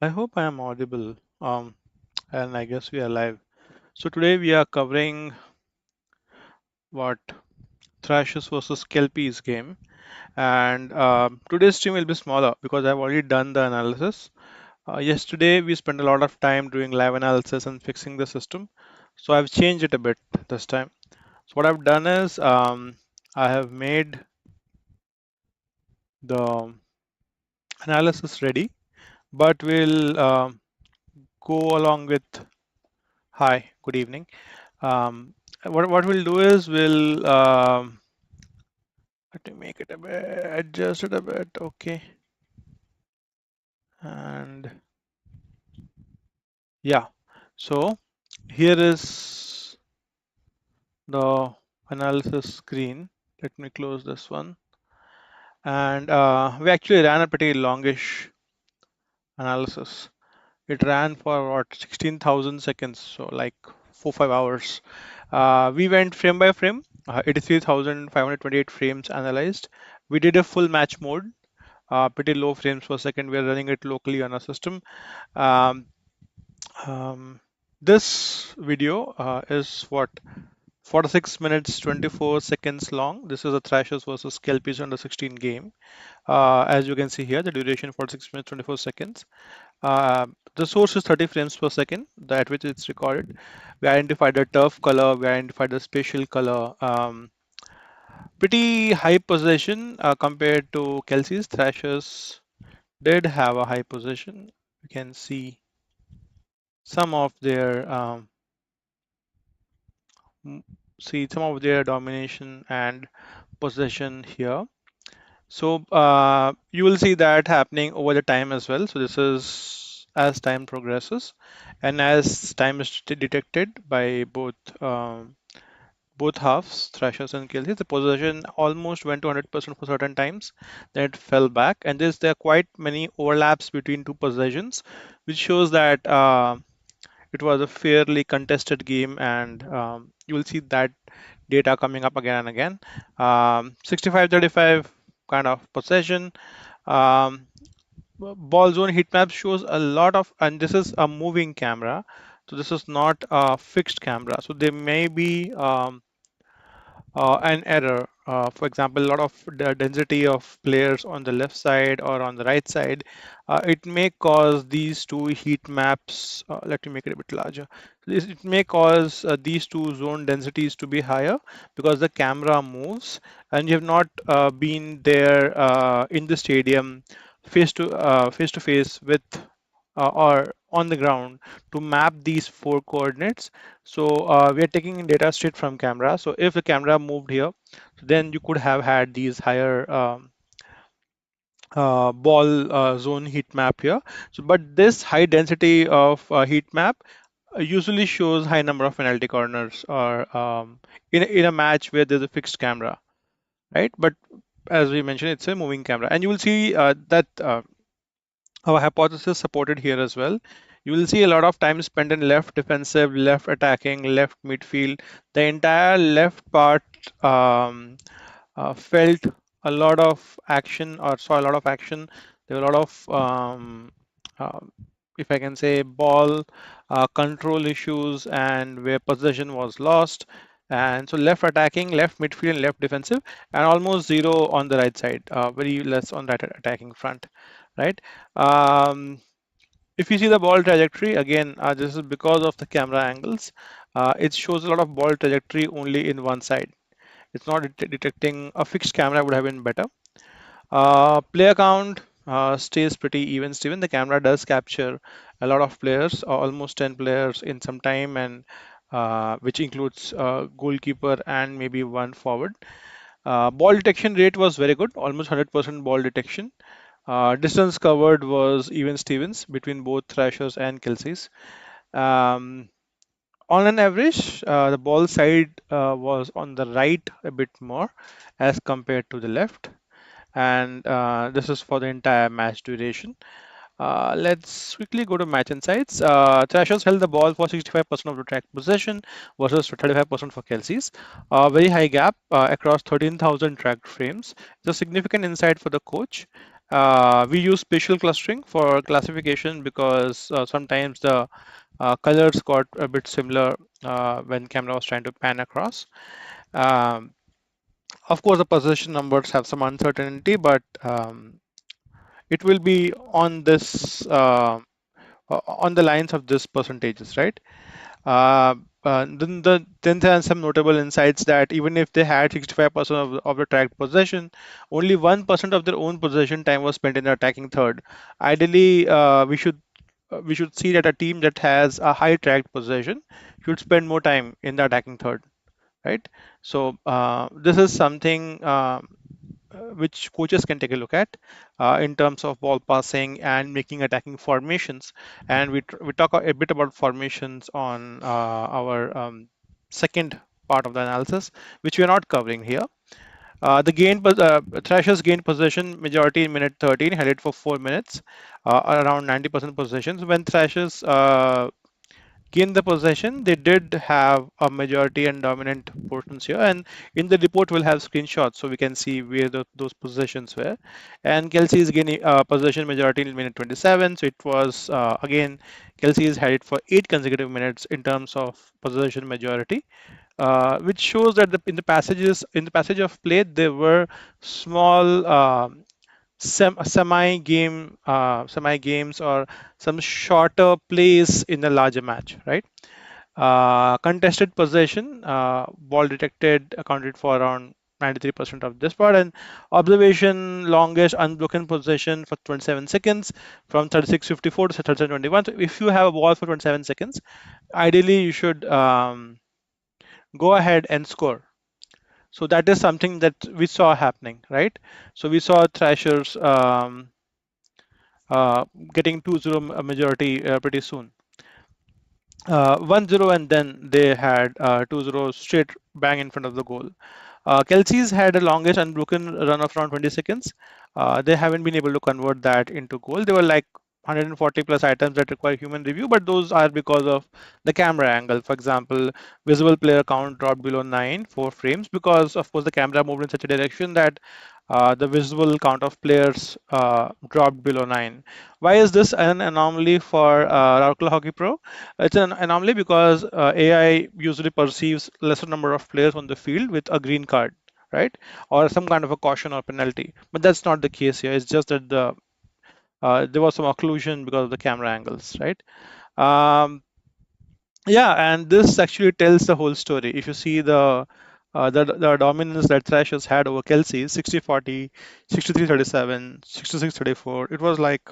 I hope I am audible. And I guess we are live. So today we are covering what Thrashers versus Kelpies game, and today's stream will be smaller because I've already done the analysis. Yesterday we spent a lot of time doing live analysis and fixing the system, so I've changed it a bit this time. So what I've done is I have made the analysis ready, but we'll go along with hi, good evening. Um, what we'll do is we'll let me make it a bit, adjust it a bit, okay. And yeah, so here is the analysis screen. Let me close this one. And we actually ran a pretty longish analysis. It ran for what 16,000 seconds, so like 4-5 hours. We went frame by frame, 83,528 frames analyzed. We did a full match mode, pretty low frames per second. We are running it locally on our system. Um, this video is what 46 minutes 24 seconds long. This is a Thrashers versus Kelpies under 16 game. As you can see here, the duration 46 minutes 24 seconds. The source is 30 frames per second, at which it's recorded. We identified the turf color, we identified the spatial color. Pretty high possession compared to Kelsey's. Thrashers did have a high possession. You can see some of their domination and possession here. So you will see that happening over the time as well. So this is as time progresses, and as time is detected by both halves, Thrashers and Kelly, the possession almost went to 100% for certain times. Then it fell back, and there are quite many overlaps between two possessions, which shows that it was a fairly contested game, and you will see that data coming up again and again. 65-35 kind of possession. Um, Ball zone heat map shows a lot of, and this is a moving camera, so this is not a fixed camera. So there may be an error. For example, a lot of the density of players on the left side or on the right side, it may cause these two heat maps. Let me make it a bit larger. It may cause these two zone densities to be higher because the camera moves and you have not been there in the stadium face to face with or on the ground to map these four coordinates. So we are taking data straight from camera. So if the camera moved here, then you could have had these higher ball zone heat map here. So, but this high density of heat map usually shows high number of penalty corners or in a match where there's a fixed camera, right? But as we mentioned, it's a moving camera, and you will see that our hypothesis supported here as well. You will see a lot of time spent in left defensive, left attacking, left midfield. The entire left part felt a lot of action or saw a lot of action. There were a lot of, uh, if I can say, ball control issues and where possession was lost. And so left attacking, left midfield, and left defensive, and almost zero on the right side, very less on that attacking front, right? Um, if you see the ball trajectory, again, this is because of the camera angles. It shows a lot of ball trajectory only in one side. It's not detecting a fixed camera would have been better. Player count stays pretty even. Steven, the camera does capture a lot of players, almost 10 players in some time, and which includes goalkeeper and maybe one forward. Ball detection rate was very good, almost 100% ball detection. Distance covered was even Stevens between both Thrashers and Kelseys. Um, on an average, the ball side was on the right a bit more as compared to the left, and this is for the entire match duration. Let's quickly go to match insights. Thrashers held the ball for 65% of the track possession versus 35% for Kelsey's. Very high gap across 13,000 tracked frames. It's a significant insight for the coach. We use spatial clustering for classification because sometimes the colors got a bit similar when camera was trying to pan across. Um, of course, the position numbers have some uncertainty, but it will be on this on the lines of this percentages, right? Then there are some notable insights that even if they had 65% of the tracked possession, only 1% of their own possession time was spent in the attacking third. Ideally, we should see that a team that has a high tracked possession should spend more time in the attacking third, right? So this is something which coaches can take a look at in terms of ball passing and making attacking formations. And we talk a bit about formations on our second part of the analysis, which we are not covering here. Thrashers gained possession majority in minute 13, held it for 4 minutes, around 90% possessions. When Thrashers gain the possession, they did have a majority and dominant portions here. And in the report, we'll have screenshots so we can see where those possessions were. And Kelsey is gaining possession majority in minute 27. So it was again, Kelsey is had it for 8 consecutive minutes in terms of possession majority. Which shows that in the passage of play there were small semi games or some shorter plays in a larger match, right? Contested possession, ball detected accounted for around 93% of this part, and observation longest unbroken possession for 27 seconds from 36:54 to 37:21. So if you have a ball for 27 seconds, ideally you should go ahead and score. So that is something that we saw happening, right? So we saw Thrashers uh, getting 2-0 majority pretty soon. 1-0, and then they had 2-0 straight bang in front of the goal. Kelsey's had a longest unbroken run of around 20 seconds. They haven't been able to convert that into goal. They were like 140 plus items that require human review, but those are because of the camera angle. For example, visible player count dropped below 9, 4 frames, because of course the camera moved in such a direction that the visible count of players dropped below 9. Why is this an anomaly for Rourkela Hockey Pro? It's an anomaly because AI usually perceives lesser number of players on the field with a green card, right? Or some kind of a caution or penalty. But that's not the case here. It's just that there was some occlusion because of the camera angles, right? Um, yeah, and this actually tells the whole story. If you see the dominance that Thrashers had over Kelsey, 60-40, 63-37, 66-34, it was like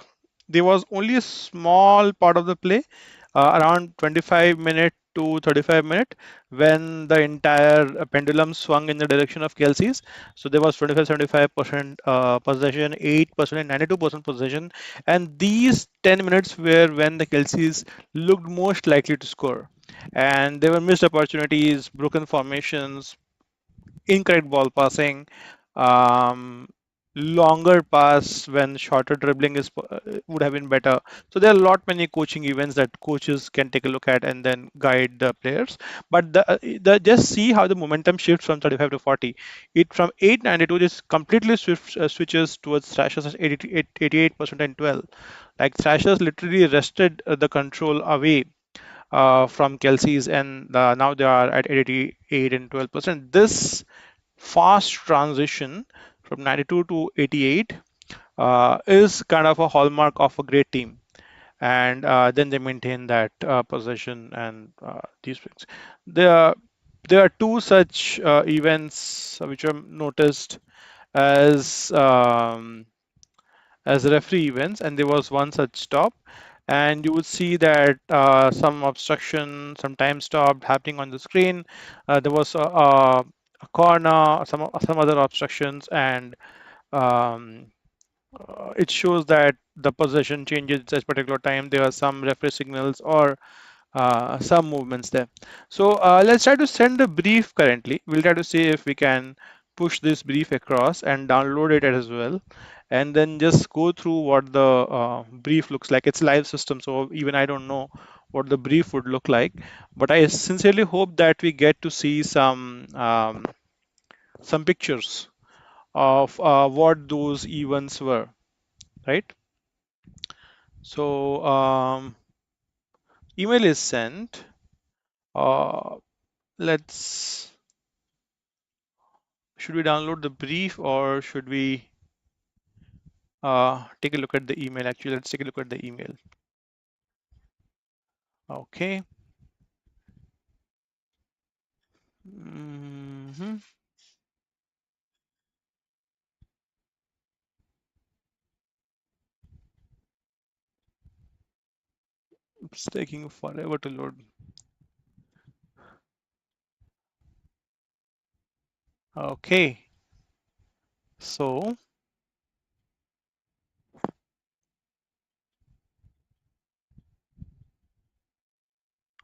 there was only a small part of the play, around 25 minute to 35 minute, when the entire pendulum swung in the direction of Kelsey's. So there was 25-75% possession, 8% and 92% possession, and these 10 minutes were when the Kelseys looked most likely to score. And there were missed opportunities, broken formations, incorrect ball passing, um, longer pass when shorter dribbling is would have been better. So there are a lot many coaching events that coaches can take a look at and then guide the players. But the just see how the momentum shifts from 35 to 40. It from 892 just completely switches towards Thrashers at 88% and 12. Like Thrashers literally wrested the control away from Kelsey's, and now they are at 88 and 12%. This fast transition from 92 to 88 is kind of a hallmark of a great team. And then they maintain that possession and these things. There, there are two such events which are noticed as referee events, and there was one such stop, and you would see that some obstruction, some time stop happening on the screen. There was a corner, some other obstructions, and um, it shows that the position changes at particular time. There are some referee signals or some movements there. So let's try to send a brief currently. We'll try to see if we can push this brief across and download it as well. And then just go through what the brief looks like. It's a live system, so even I don't know what the brief would look like. But I sincerely hope that we get to see some pictures of what those events were. right? So email is sent. Uh, let's should we download the brief or should we take a look at the email? Actually, let's take a look at the email. Okay. Mhm. It's taking forever to load. Okay. So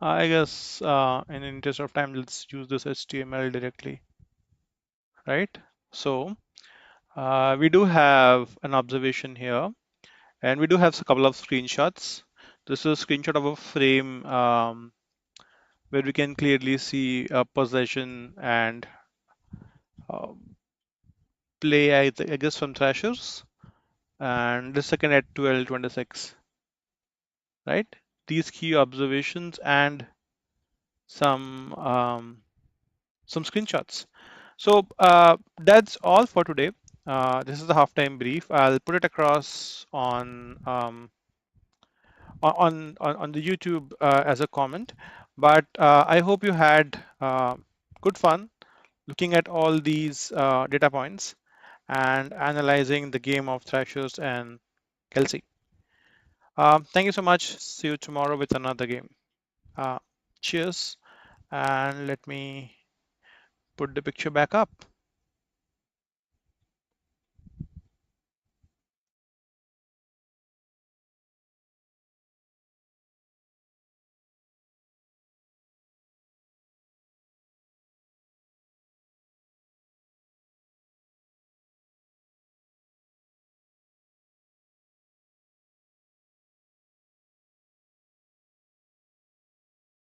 I guess in the interest of time, let's use this HTML directly, right? So we do have an observation here, and we do have a couple of screenshots. This is a screenshot of a frame where we can clearly see possession and uh, play, I guess, from Thrashers, and the second at 12:26, right? These key observations and some um, some screenshots. So that's all for today. This is the halftime brief. I'll put it across on the YouTube as a comment. But I hope you had good fun looking at all these data points and analyzing the game of Thrashers and Kelsey. Thank you so much. See you tomorrow with another game. Uh, cheers, and let me put the picture back up.